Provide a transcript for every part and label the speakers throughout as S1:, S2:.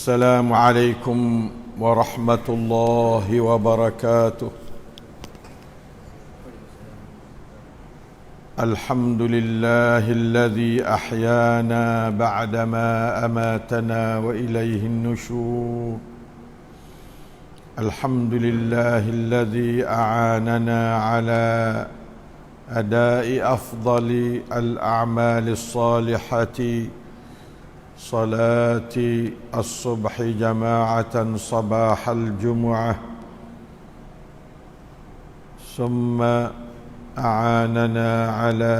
S1: السلام عليكم ورحمة الله وبركاته. الحمد لله الذي أحيانا بعدما أماتنا وإليه النشور. الحمد لله الذي أعاننا على أداء أفضل الأعمال الصالحة، صلاة الصبح جماعة صباح الجمعة، ثم أعاننا على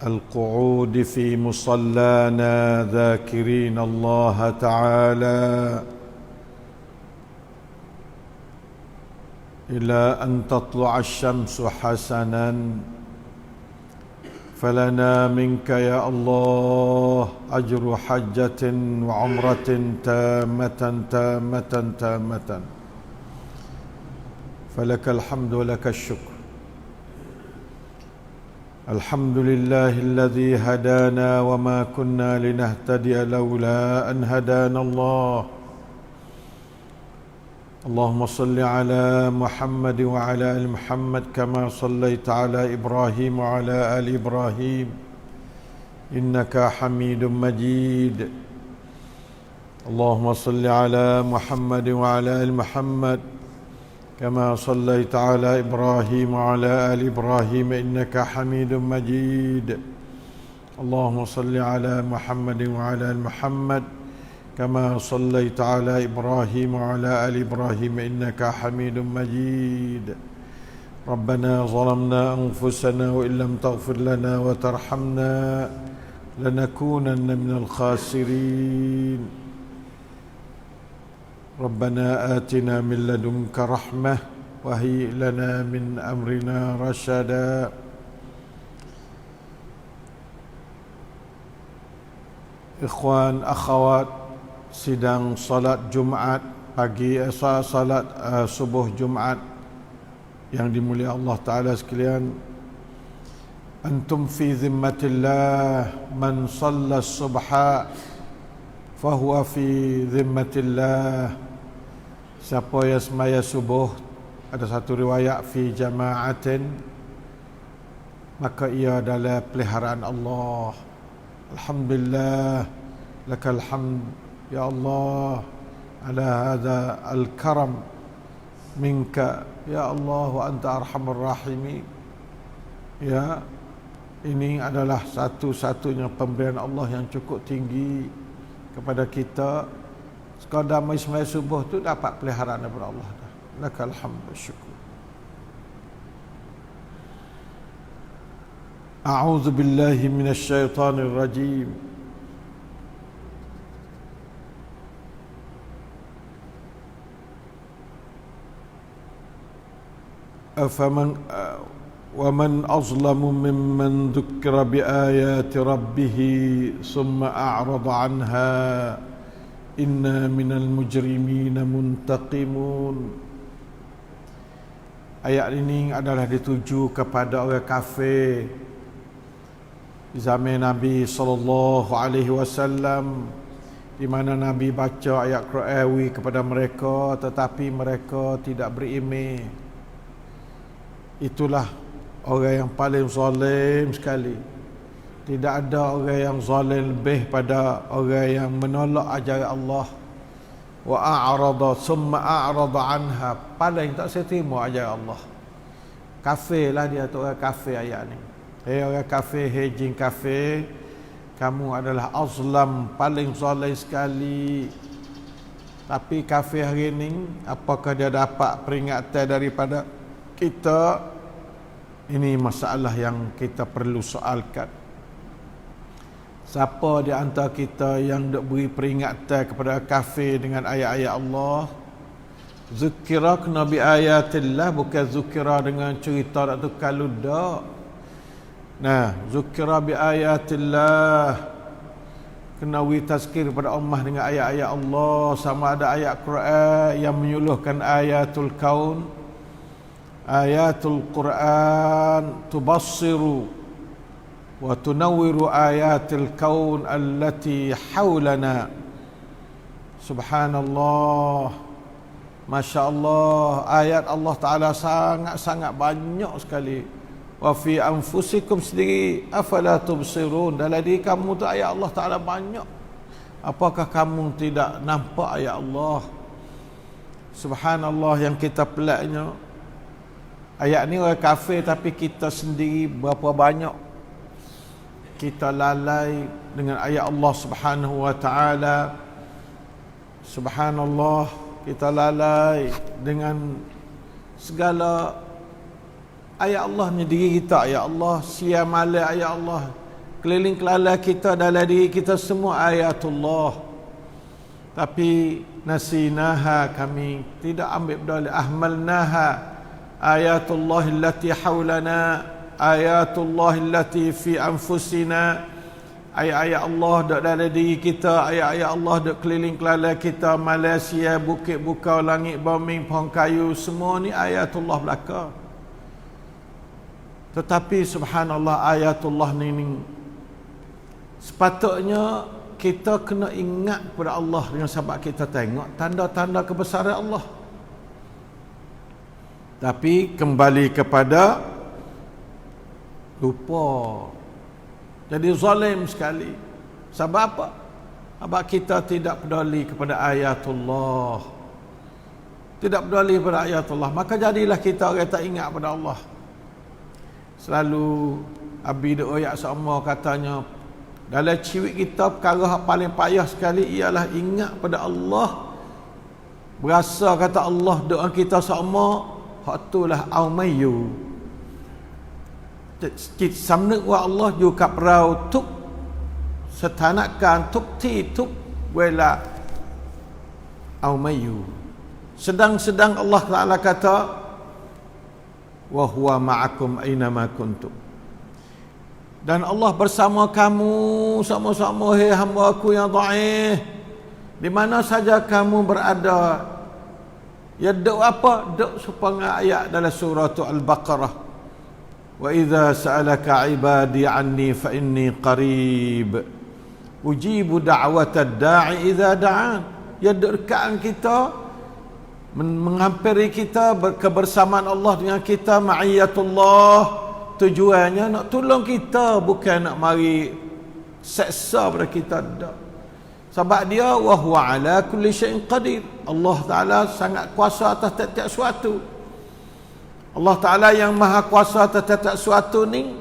S1: القعود في مصلانا ذاكرين الله تعالى إلى أن تطلع الشمس حسنا. فلنا منك يا الله أجر حجة وعمرة تامة تامة تامة، فلك الحمد ولك الشكر. الحمد لله الذي هدانا وما كنا لنهتدي لولا أن هدانا الله. اللهم صل على محمد وعلى آل محمد كما صليت على إبراهيم وعلى آل إبراهيم إنك حميد مجيد. اللهم صل على محمد وعلى آل محمد كما صليت على إبراهيم وعلى آل إبراهيم إنك حميد مجيد. اللهم صل على محمد وعلى آل محمد كما صليت على إبراهيم وعلى آل إبراهيم إنك حميد مجيد. ربنا ظلمنا أنفسنا وإن لم تغفر لنا وترحمنا لنكونن من الخاسرين. ربنا آتنا من لدنك رحمة وهيئ لنا من أمرنا رشدا. Ikhwan, akhwat, sidang salat Jumaat pagi, salat subuh Jumaat yang dimuliakan Allah Ta'ala sekalian. Antum fi zimmatillah, man salla subha fahuwa fi zimmatillah. Siapa yang semaya subuh, ada satu riwayat fi jama'atin, maka ia adalah peliharaan Allah. Alhamdulillah, lakal hamd ya Allah ala hadha al-karam minka ya Allah wa anta arhamur rahimin. Ya, ini adalah satu-satunya pemberian Allah yang cukup tinggi kepada kita. Sekadar mai subuh tu dapat peliharaan daripada Allah. Lakal hamd wa syukur. A'udzu billahi minasy syaithanir rajim. ومن أظلم ممن ذكر بآيات ربه ثم أعرض عنها إنا من المجرمين منتقمون. Ayat ini adalah dituju kepada orang kafir di zaman Nabi sallallahu alaihi wasallam, di mana Nabi baca ayat Quran kepada mereka tetapi mereka tidak beriman. Itulah orang yang paling zalim sekali. Tidak ada orang yang zalim lebih pada orang yang menolak ajaran Allah. Wa a'rada summa a'rada anha, paling tak seterima ajaran Allah. Kafirlah dia tu, orang kafir ayat ni. Hei orang kafir, hei jin kafir, kamu adalah azlam, paling zalim sekali. Tapi kafir hari ni, apakah dia dapat peringatan daripada kita? Ini masalah yang kita perlu soalkan. Siapa di antara kita yang dok beri peringatan kepada kafir dengan ayat-ayat Allah? Zukira kena bi ayatillah, bukan zukira dengan cerita tak tukar ludak. Nah, zukira bi ayatillah, kena wi tazkir pada ummah dengan ayat-ayat Allah. Sama ada ayat Quran yang menyuluhkan ayatul kaun, ayatul Quran tubassiru wa tunawwiru ayatil kaun allati hawlana. Subhanallah, Masya Allah, ayat Allah Ta'ala sangat-sangat banyak sekali. Wa fi anfusikum sendiri afala tubsirun, dalam diri kamu tu ayat Allah Ta'ala banyak. Apakah kamu tidak nampak ayat Allah? Subhanallah, yang kita peliknya, ayat ni orang kafir, tapi kita sendiri berapa banyak kita lalai dengan ayat Allah Subhanahu wa Ta'ala. Subhanallah, kita lalai dengan segala ayat Allah ni diri kita. Ayat Allah siang malam, ayat Allah keliling kelala kita, dalam diri kita semua ayatullah. Tapi nasinaha, kami tidak ambil peduli. Ahmalnaha, ayatullah allati hawlana, ayatullah allati fi anfusina, ayat-ayat Allah dok dalam diri kita, ayat-ayat Allah dok keliling kelala kita, Malaysia, bukit bukau, langit bumi, pohon kayu, semua ni ayatullah belaka. Tetapi subhanallah, ayatullah ni sepatutnya kita kena ingat kepada Allah dengan sebab kita tengok tanda-tanda kebesaran Allah. Tapi kembali kepada lupa. Jadi zalim sekali. Sebab apa? Sebab kita tidak peduli kepada ayatullah. Tidak peduli kepada ayatullah. Maka jadilah kita orang tak ingat pada Allah. Selalu Abi Doyak sama katanya, dalam ciwik kita perkara yang paling payah sekali ialah ingat pada Allah. Berasa kata Allah doa kita sama, hak itulah aumayu. Samnek wa Allah juga perau tuk setanakan tuk ti tuk wala aumayu. Sedang-sedang Allah Ta'ala kata, wa huwa ma'akum aynama kuntum. Dan Allah bersama kamu sama-sama, hei hamba aku yang dhaif, di mana saja kamu berada. Ya duk apa? Duk supaya ayat dalam surah Al-Baqarah. Wa idza sa'alaka 'ibadi 'anni fa inni qarib ujibu da'watad da'i idza da'an. Ya duk dekat kita, menghampiri kita, kebersamaan Allah dengan kita, ma'iyatullah. Tujuannya nak tolong kita, bukan nak mari seksa pada kita. Tak. Sebab dia wa huwa ala kulli syai'in qadir. Allah Ta'ala sangat kuasa atas setiap sesuatu. Allah Ta'ala yang maha kuasa atas setiap sesuatu ni,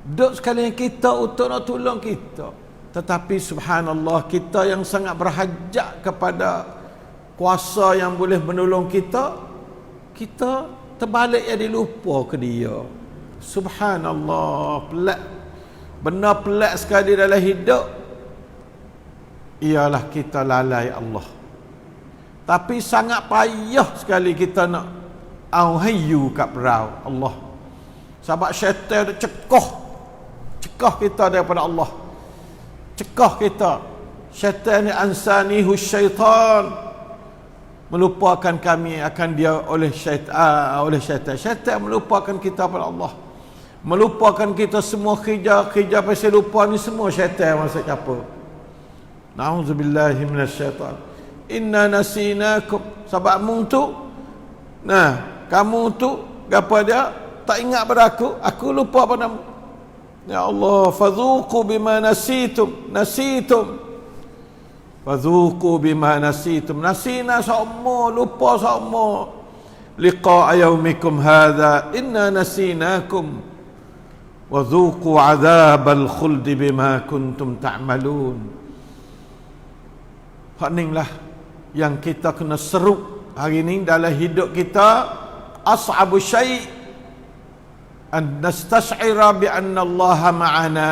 S1: duk sekalian kita untuk nak tolong kita. Tetapi subhanallah, kita yang sangat berhajat kepada kuasa yang boleh menolong kita, kita terbalik jadi lupa ke dia. Subhanallah, pelik. Benar pelik sekali dalam hidup ialah kita lalai Allah. Tapi sangat payah sekali kita nak auhayu kat perau Allah. Sebab syaitan dia cekah kita daripada Allah. Cekah kita. Syaitan ni ansanihu syaitan, melupakan kami akan dia oleh syaitan. Syaitan melupakan kita pada Allah, melupakan kita semua kerja pasal lupa ni semua syaitan masa apa. Na'udzubillahi minasyaitan. Inna nasinakum, sebab kamu tu gapo dia tak ingat pada aku lupa padamu. Ya Allah, fadhuqu bima nasitum fadhuqu bima nasitum. Nasina sama, lupa sama. Liqa'a yaumikum hadha inna nasinakum wa dhuqu 'adzabal khuldi bima kuntum ta'malun. Hak ning lah yang kita kena seru hari ni dalam hidup kita. As'abu syai' an nastash'ira bi anna Allah ma'ana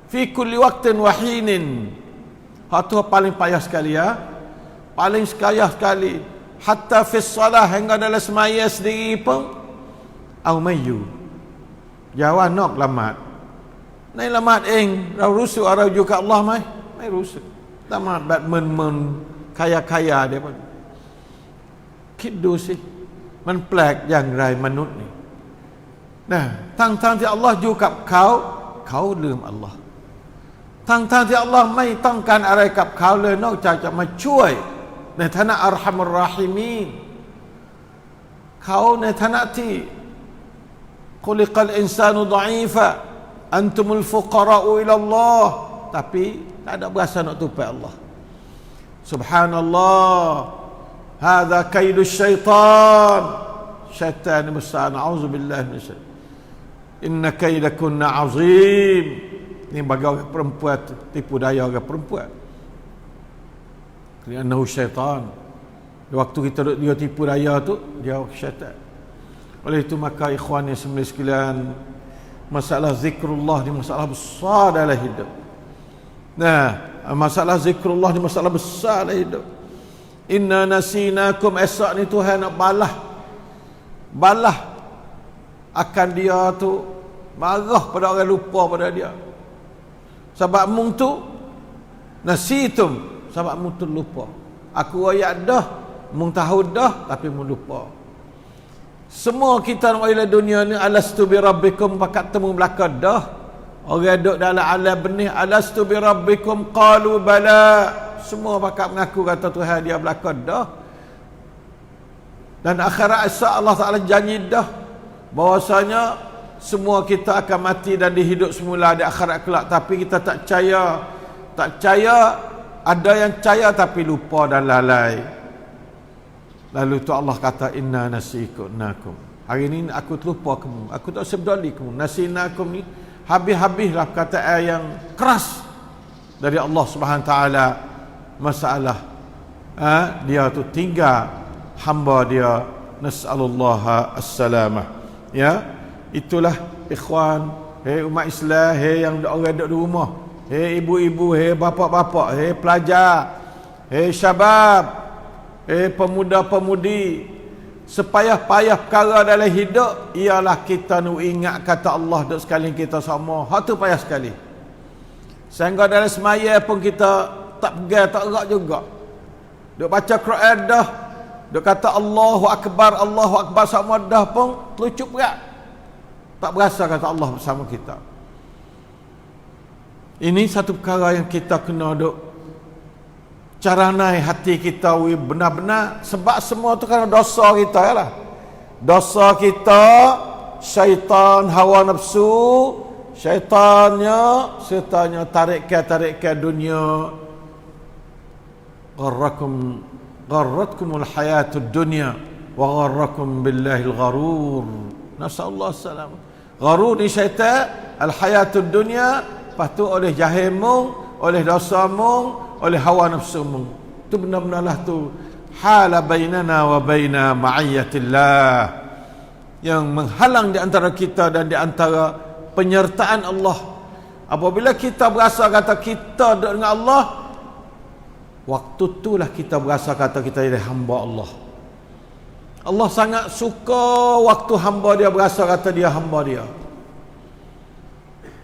S1: fi kulli waqtin wa hinin. Hak tu paling payah sekali ya. Paling payah sekali. Hatta fi salah, hingga dalam semaya sendiri pun aumayu. Jawa nak lamat. Nai lamat rau rusuk arau juga Allah mai rusuk. Tamat bat men kaya-kaya dia pun. คิดดูสิมันแปลกอย่างไรมนุษย์นี่ Nah, tangที่ Allah อยู่กับเขาเขาลืม Allah ทางที่ Allah ไม่ต้องการอะไรกับเขาเลยนอกจากจะมาช่วยในฐานะอัรฮัมุรราฮิมีนเขาในฐานะที่khuliqal insanu dha'ifa antumul fuqara'u ila Allah, tapi tak ada berasa nak tupai Allah. Subhanallah, hadza kaidus syaitan. Syaitan besar, na'udzubillah minasyaitan. Inna kaidakunna 'azim. Ini bagi orang perempuan, tipu daya orang perempuan. Kerana syaitan. Waktu kita dia tipu daya tu, dia syaitan. Oleh itu maka ikhwan yang sekalian, masalah zikrullah ni masalah besar dalam hidup. Nah, masalah zikrullah ni masalah besar dalam hidup. Inna nasinakum, esok ni Tuhan nak balah akan dia tu, marah pada orang lupa pada dia. Sebab mung tu nasitum, sebab mung tu lupa. Aku ayat dah, mung tahu dah, tapi mung lupa. Semua kita nak ila dunia ni, alastu bi rabbikum, pakat temu belaka dah. Orang duduk dalam alam benih, alastu bi rabbikum, qalu bala. Semua pakat mengaku kata Tuhan dia belaka dah. Dan akhirat esok Allah Ta'ala janji dah bahwasanya semua kita akan mati dan dihidup semula di akhirat kelak. Tapi kita tak percaya. Ada yang percaya tapi lupa dan lalai. Lalu tu Allah kata, inna nasikunakum. Hari ini aku terlupa kamu, aku tak sebdali kamu. Nasinakum ni habis-habislah perkataan yang keras dari Allah Subhanahu Wa Taala. Masalah dia tu tinggal hamba dia, nas'alullah as-salamah. Ya, itulah ikhwan, hei umat Islam, hei yang orang duduk di rumah, hei ibu-ibu, hei bapa-bapa, hei pelajar, hei syabab, pemuda-pemudi, sepayah-payah perkara dalam hidup ialah kita nak ingat kata Allah duk sekali kita sama. Hak tu payah sekali. Sehingga dalam semaya pun kita tak pegang, tak erat juga. Duk baca Quran dah, duk kata Allahu Akbar sama dah pun telucup berat. Tak berasa kata Allah bersama kita. Ini satu perkara yang kita kena duk cara naik hati kita benar-benar, sebab semua tu kerana dosa kita lah. Dosa kita, syaitan, hawa nafsu, sertanya tarik ke dunia. Gharratkumul hayatud dunya wa gharrakum billahil gharur. Nasallahu salam. Gharur ni syaitan, al hayatud dunya, lepas tu oleh jahilmu, oleh dosamu, oleh hawa nafsumu. Itu benar-benarlah tu hala bainana wa baina ma'iyyatillah, yang menghalang di antara kita dan di antara penyertaan Allah. Apabila kita berasa kata kita dengan Allah, waktu itulah kita berasa kata kita jadi hamba Allah. Allah sangat suka waktu hamba dia berasa kata dia hamba dia.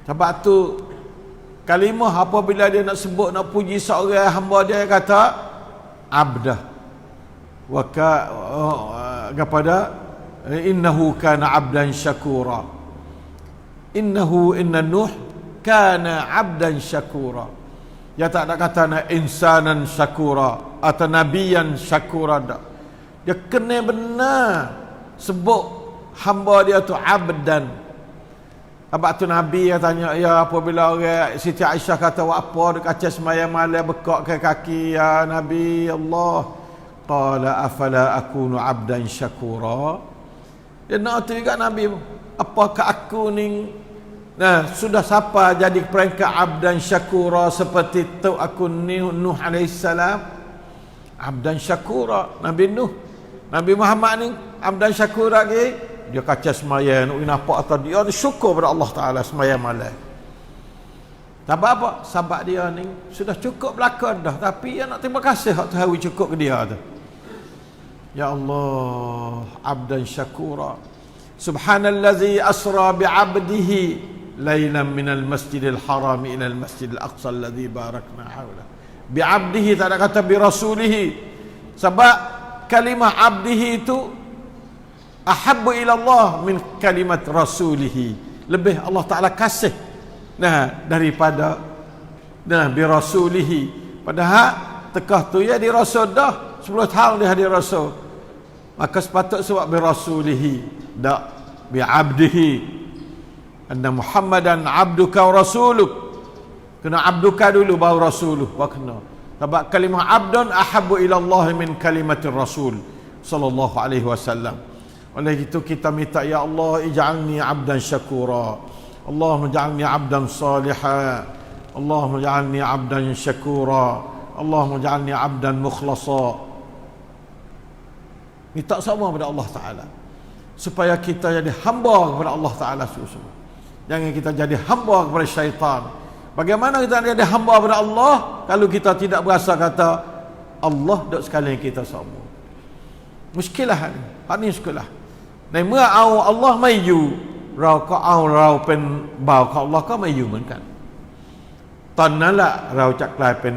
S1: Sebab tu kalimah apabila dia nak sebut, nak puji seorang hamba dia, kata abdah wa kepada innahu kana abdan syakura. Inna Nuh kana abdan syakura. Dia tak ada kata na insanan syakura atau nabiyan syakura dak. Dia kena benar sebut hamba dia tu abdan. Abang tu Nabi yang tanya, ya apabila orang Siti Aisyah kata, apa dia kaca semayang malam bekak ke kaki, ya Nabi Allah. Qala afala akunu abdan syakura. Dia nak tu juga Nabi, apakah aku ni sudah siapa jadi peringkat abdan syakura seperti tu aku Nuh alaihissalam. Abdan syakura, Nabi Nuh. Nabi Muhammad ni abdan syakura lagi. Dia kaca semayang, nak nampak atau dia syukur pada Allah Ta'ala semayang malam. Sebab apa? Sebab dia ni sudah cukup belakang dah, tapi dia nak terima kasih hak Tuhan cukup ke dia tu. Ya Allah, abdan syakura. Subhanallazi asra bi'abdihi lailan minal masjidil haram ila al-masjidil aqsa alladhi barakna hawla. Bi'abdihi, tak ada kata bi rasulihi. Sebab kalimah abdihi itu ahabbu ila Allah min kalimat rasulih. Lebih Allah Taala kasih daripada bi rasulihi. Padahal tekah tu ya di rasul dah 10 tahun dia jadi rasul. Maka sepatut sebab bi rasulihi, dak bi abdihi. Anna Muhammadan abduka wa rasuluk. Kena abduka dulu baru rasuluh. Kena. Sebab kalimah abdun ahabbu ila Allah min kalimatir rasul sallallahu alaihi wasallam. Oleh itu kita minta, ya Allah ij'alni abdan syakura. Allahumma ij'alni abdan salihan. Allahumma ij'alni abdan syakura. Allahumma ij'alni abdan mukhlasa. Minta sama kepada Allah Taala supaya kita jadi hamba kepada Allah Taala sungguh-sungguh. Jangan kita jadi hamba kepada syaitan. Bagaimana kita jadi hamba kepada Allah kalau kita tidak berasa kata Allah dok sekali kita sama. Muskilah ni. Hak ni muskilah.ในเมื่อเอาอัลลอฮ์ไม่อยู่เราก็เอาเราเป็นบ่าวของอัลลอฮ์ก็ไม่อยู่เหมือนกันตอนนั้นแหละเราจะกลายเป็น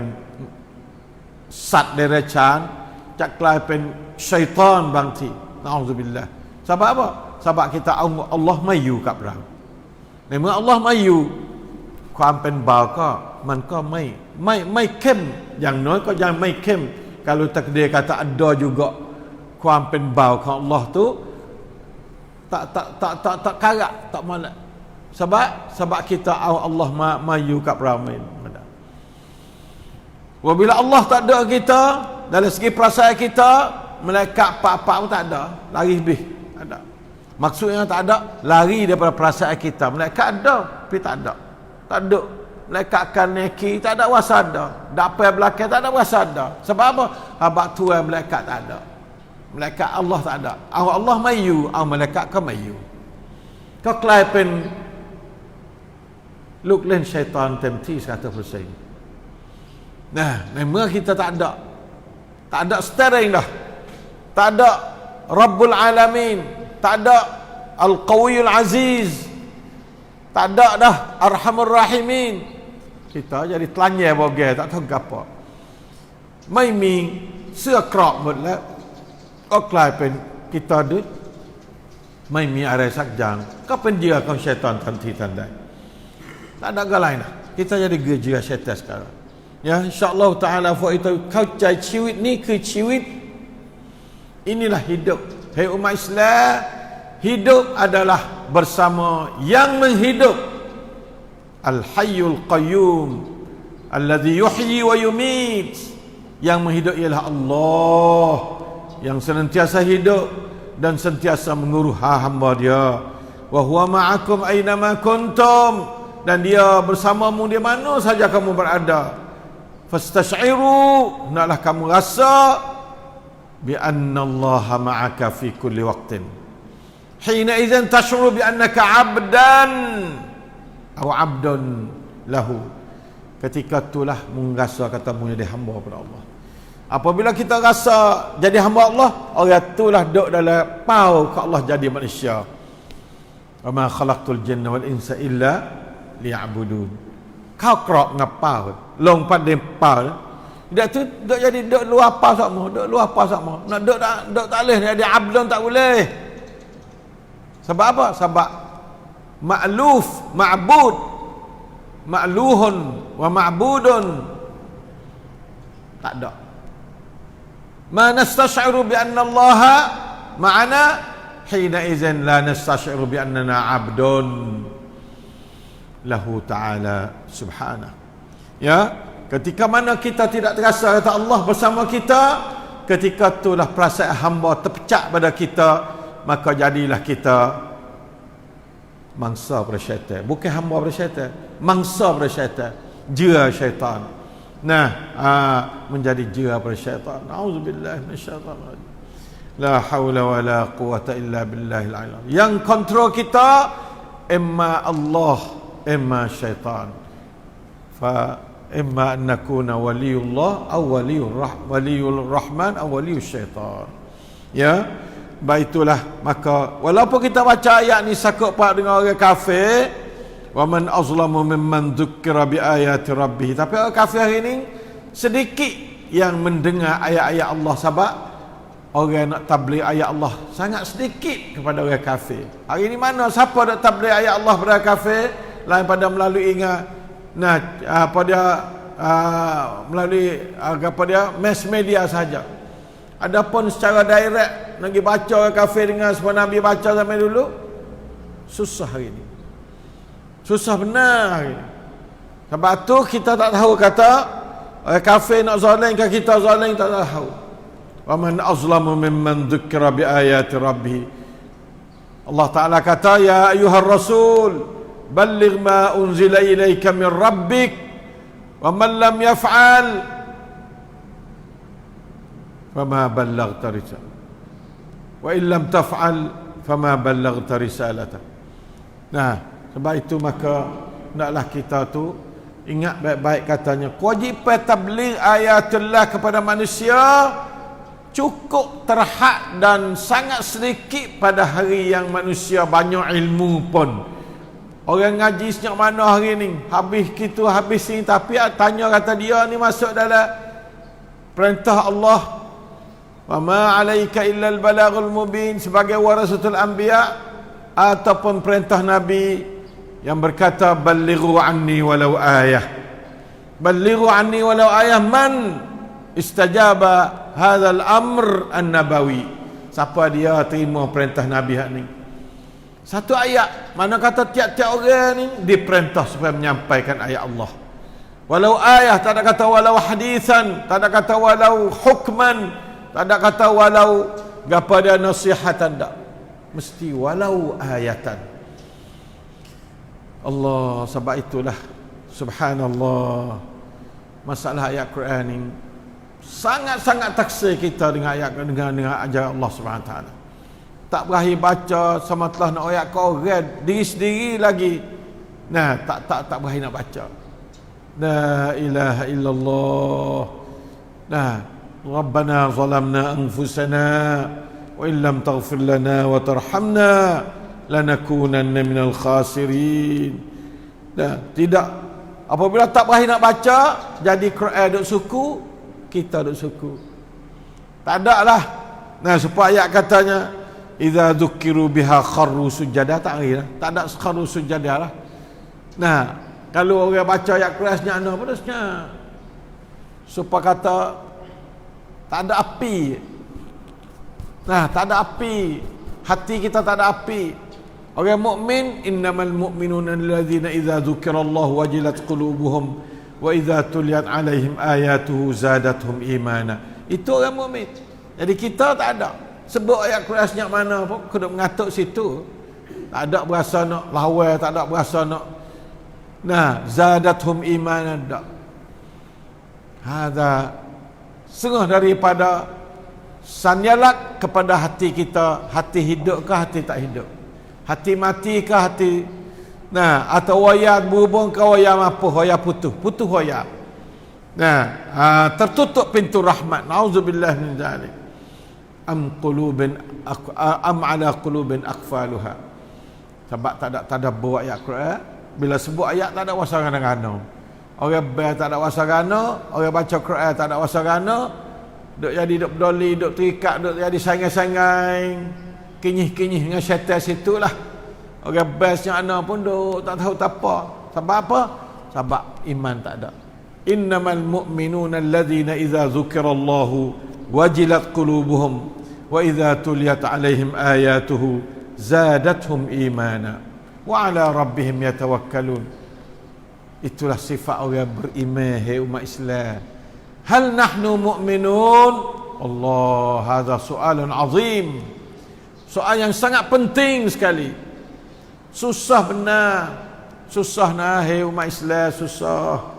S1: สัตว์เดรัจฉานจะกลายเป็นชัยฏอนบางทีนะอูซุบิลลาห์sebab apa sebab kitaเอาอัลลอฮ์ไม่อยู่กับเราในเมื่ออัลลอฮ์ไม่อยู่ความเป็นบ่าวก็มันก็ไม่เข้มอย่างน้อยก็ยังไม่เข้ม kalau takdir kata ada juga ความเป็นบ่าวของอัลลอฮ์tu tak karak, tak molek. Sebab kita Allah mayu kat ramai. Bila Allah tak ada kita, dari segi perasaan kita, malaikat pak-pak pun tak ada, lari lebih ada. Maksudnya tak ada, lari daripada perasaan kita. Malaikat ada, tapi tak ada. Tak ada. Malaikat akan neki, tak ada wasada. Dapat belakang, tak ada wasada. Sebab apa? Habak tuan malaikat tak ada. Malaikat Allah tak ada. Allah ไม่อยู่เอาmalaikat ก็ไม่อยู่ก็กลายเป็นลูกเล่นชัยฏอนเต็มที่ 100%.ในเมื่อ kita tak ada steering dah, tak ada Rabbul Alamin, tak ada Al-Qawiyul Aziz, tak ada dah Arhamur Rahimin, kita jadi telanjang bogel tak tahu apa. ไม่มีเสื้อเกราะหมดแล้วก็กลายเป็นกิตาดุไม่มีอะไรสักอย่างก็เป็นเหยื่อของชัยฏอนทันทีทันใด tak ada agak lain lah. Kita jadi heยื่อsyaitan sekarang ya insyaAllah ta'ala ituเข้าใจชีวิตนี้คือชีวิต inilah hidup. Hai umat Islam, hidup adalah bersama yang menghidup, Al-Hayyul Qayyum alladhi yuhyi wa yumit. Yang menghidup ialah Allah yang senantiasa hidup dan sentiasa menguruh hamba dia. Wa huwa ma'akum aynama kuntum, dan dia bersamamu di mana saja kamu berada. Fastash'iru, hendaklah kamu rasa bi anna Allah ma'aka fi kulli waqtin. Hina idzan tash'uru bi annaka 'abdan aw 'abdun lahu. Ketika itulah merasa katamu jadi hamba kepada Allah. Apabila kita rasa jadi hamba Allah, orang itulah duduk dalam pau ke Allah jadi manusia. Wa ma khalaqtul jinna wal insa illa liya'budun. Kau kerok ngapau, long pada pau. Dia tu duduk jadi duduk luar pau sakmo, duduk luar pau sakmo. Nak duduk tak boleh jadi abdun tak boleh. Sebab apa? Sebab ma'luf, ma'bud, ma'luhun wa ma'budun tak ada. Ma nastash'iru bi anna Allah ma'ana hina idzin la nastash'iru bi annana 'abdun lahu ta'ala subhanahu. Ya, ketika mana kita tidak terasa kata Allah bersama kita, ketika itulah perasaan hamba terpecah pada kita, maka jadilah kita mangsa pada syaitan. Bukan hamba pada syaitan, mangsa pada syaitan, jera syaitan. Menjadi jera pada syaitan. Auzubillahi minasyaitanir rajim. La haula wala quwata illa billahil aliyyil. Yang kontrol kita imma Allah, imma syaitan. Fa imma an nakuna waliyullah aw waliyur rahman aw waliyus syaitan. Ya, baitulah. Maka walaupun kita baca ayat ni sakut pak dengan orang kafir, wa man azlamu mimman dzukkira bi ayati rabbih, tapi orang kafir hari ni sedikit yang mendengar ayat-ayat Allah. Sebab orang nak tabligh ayat Allah sangat sedikit kepada orang kafir. Hari ni mana siapa nak tabligh ayat Allah pada kafir lain pada melalui melalui apa dia mass media saja. Adapun secara direct nak pergi baca orang kafir dengan sebab Nabi baca zaman dulu, susah hari ni. Susah benar hari ni. Sebab tu kita tak tahu kata orang kafir nak zalim ke kita zalim, tak tahu. Wa man azlamu mimman dzukira bi ayati rabbih. Allah Taala kata, ya ayyuhar rasul balligh ma unzila ilaika min rabbik wa man lam yaf'al fama ballaghta risalah wa in lam taf'al fama ballaghta risalata. Nah, sebab itu maka naklah kita tu ingat baik-baik katanya, kewajipan tabligh ayatullah kepada manusia cukup terhad dan sangat sedikit pada hari yang manusia banyak ilmu pun. Orang ngaji sejak mana hari ni, habis gitu habis ni, tapi tanya kata dia ni masuk dalam perintah Allah, wa ma alaika illal balaghul mubin, sebagai warasatul anbiya, ataupun perintah Nabi yang berkata ballighu anni walau ayah. Ballighu anni walau ayah man istajaba hadzal amr an-nabawi. Siapa dia terima perintah Nabi hak ni? Satu ayat, mana kata tiap-tiap orang ni diperintah supaya menyampaikan ayat Allah. Walau ayah, tak ada kata walau hadisan, tak ada kata walau hukman, tak ada kata walau gapada nasihatan, tak. Mesti walau ayatan. Allah, sebab itulah subhanallah, masalah ayat Quran ni sangat-sangat taksir kita dengan ayat dengan ajaran Allah Subhanahu taala. Tak berakhir baca sama telah nak ayat ke orang diri sendiri lagi. Nah, tak berakhir nak baca. La ilaha illallah. Nah, Rabbana zalamna anfusana wa illam taghfir lana wa tarhamna lanakunanna minal khasirin. Nah, tidak, apabila tak berakhir nak baca, jadi Quran duk suku, kita duk suku. Tak ada lah. Nah, supaya ayat katanya idza dzukiru biha kharru sujada, tak ada. Tak ada kharru sujada lah. Nah, kalau orang baca ayat Quran senyap ana apa senyap. Supaya kata tak ada api. Nah, tak ada api. Hati kita tak ada api. Orang mukmin, innamal mu'minuna allazina idza dzukirallahu wajilat qulubuhum wa idza tuliyat alaihim ayatuhu zadatuhum imana. Itu orang mukmin. Jadi kita tak ada. Sebut ayat Quran senyap mana pun kena mengatuk situ. Tak ada berasa nak lawan, tak ada berasa nak zadatuhum imana, tak. Hadza setengah daripada sanyalat kepada hati kita, hati hidup ke hati tak hidup, hati mati ke hati atau waya berhubung ke waya apa, waya putus waya. Tertutup pintu rahmat. Nauzubillah min zalik. Am ala qulubin aqfaluha. Sebab tak ada tadabbur ayat Quran. Bila sebut ayat tak ada wasarana-rana. Orang baca tak ada wasarana, orang baca Quran tak ada wasarana, duk jadi duk berdoli, duk terikat, duk jadi sangai-sangai, kinyih-kinyih dengan syaitan situlah. Orang baca ana pun duk tak tahu apa. Sebab apa? Sebab iman tak ada. Innamal mu'minuna allazina idza dzukirallahu wajilat qulubuhum wa idza tuliyat alaihim ayatuhu zadatuhum imana wa ala rabbihim yatawakkalun. Itulah sifat orang beriman, hai umat Islam. Hal nahnu mu'minun? Allah, hadha soalan azim. Soal yang sangat penting sekali. Susah benar. Susah hai umat Islam, susah.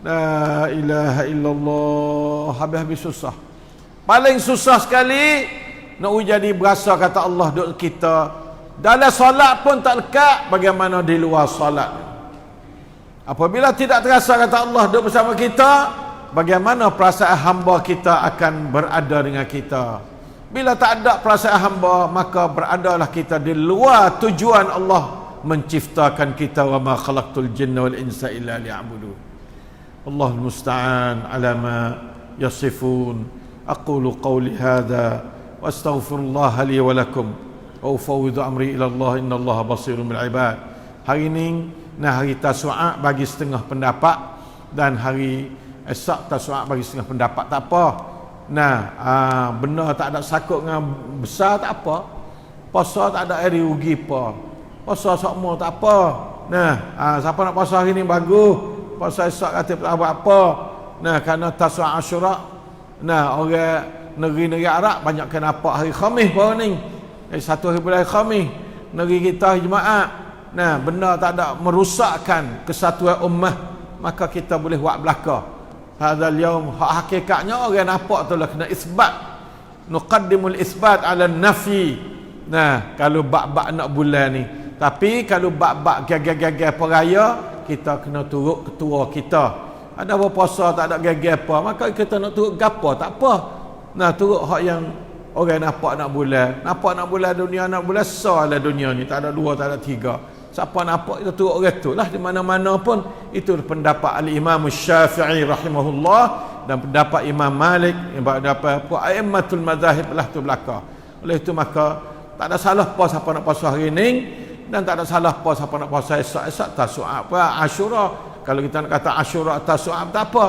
S1: La ilaha illallah. Habis-habis susah. Paling susah sekali nak jadi berasa kata Allah duk kita. Dalam solat pun tak lekat, bagaimana di luar solat? Apabila tidak terasa kata Allah duduk bersama kita, bagaimana perasaan hamba kita akan berada dengan kita? Bila tak ada perasaan hamba, maka beradalah kita di luar tujuan Allah menciptakan kita. Wa ma khalaqtul jinna wal insa illa liya'budun. Allahul musta'an ala ma yasifun. aqulu qawli hadha wa astaghfirullah li wa lakum wa ufawwidu amri ila Allah innallaha basirun bil ibad. Hari ini hari Tasu'a bagi setengah pendapat dan hari esok Tasu'a bagi setengah pendapat, tak apa. Benar tak ada sakut dengan besar, tak apa. Puasa tak ada hari rugi apa. Puasa sokmo tak apa. Siapa nak puasa hari ni bagus. Puasa esok kata tak apa. Kerana Tasu'a Asyura. Orang negeri-negeri Arab banyak kena nampak hari Khamis baru ni. Satu hari bulan Khamis. Negeri kita hari Jumaat. Benda tak ada merusakkan kesatuan ummah, maka kita boleh buat belaka. Hadzal yaum, hak hakikatnya orang nampak tu lah kena isbat. Nuqaddimul isbat ala nafi. Kalau bab-bab nak bulan ni. Tapi kalau bab-bab gagal-gagal peraya, kita kena turut ketua kita. Ada apa puasa tak ada gagal apa, maka kita nak turut gapo tak apa. Turut hak yang orang nampak nak bulan. Nampak nak bulan dunia, nak bulan salah dunia ni. Tak ada dua, tak ada tiga. Siapa nampak itu turut orang tu lah. Di mana-mana pun itu pendapat Al-Imam Syafi'i rahimahullah dan pendapat Imam Malik, pendapat a'immatul madzahib lah tu belaka. Oleh itu maka tak ada salah apa siapa nak puasa hari ni, dan tak ada salah apa siapa nak puasa esok Tasu'a apa Asyura. Kalau kita nak kata Asyura Tasu'a tak apa,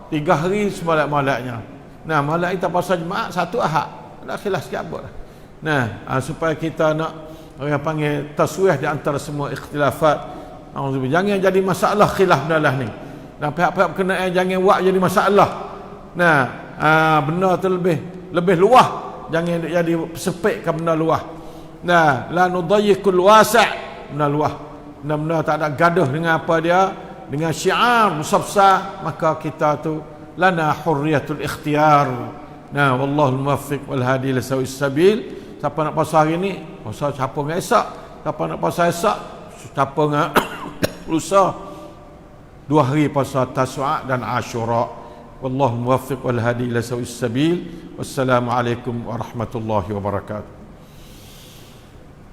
S1: 3 hari semalak-malaknya. Malam kita puasa Jumaat, satu Ahad. Ada khilaf sikit apa dah. Supaya kita nak orang panggil taswih di antara semua ikhtilafat. Jangan jadi masalah khilaf dalam ni. Dan pihak-pihak berkenaan jangan buat jadi masalah. Benda tu lebih luah. Jangan jadi sepitkan benda luah. La nudayyikul wasi', benda luah. Benda tak ada gaduh dengan apa dia, dengan syiar musafsah, maka kita tu lana hurriyatul ikhtiyar. Wallahul muwaffiq wal hadi ila sawis sabil. Siapa nak puasa hari ni, puasa siapa dengan esok. Siapa nak puasa esok, siapa dengan lusa. 2 hari puasa Tasu'a dan Asyura. Wallahu muwaffiq wal hadi ila sawis sabil. Wassalamualaikum warahmatullahi wabarakatuh.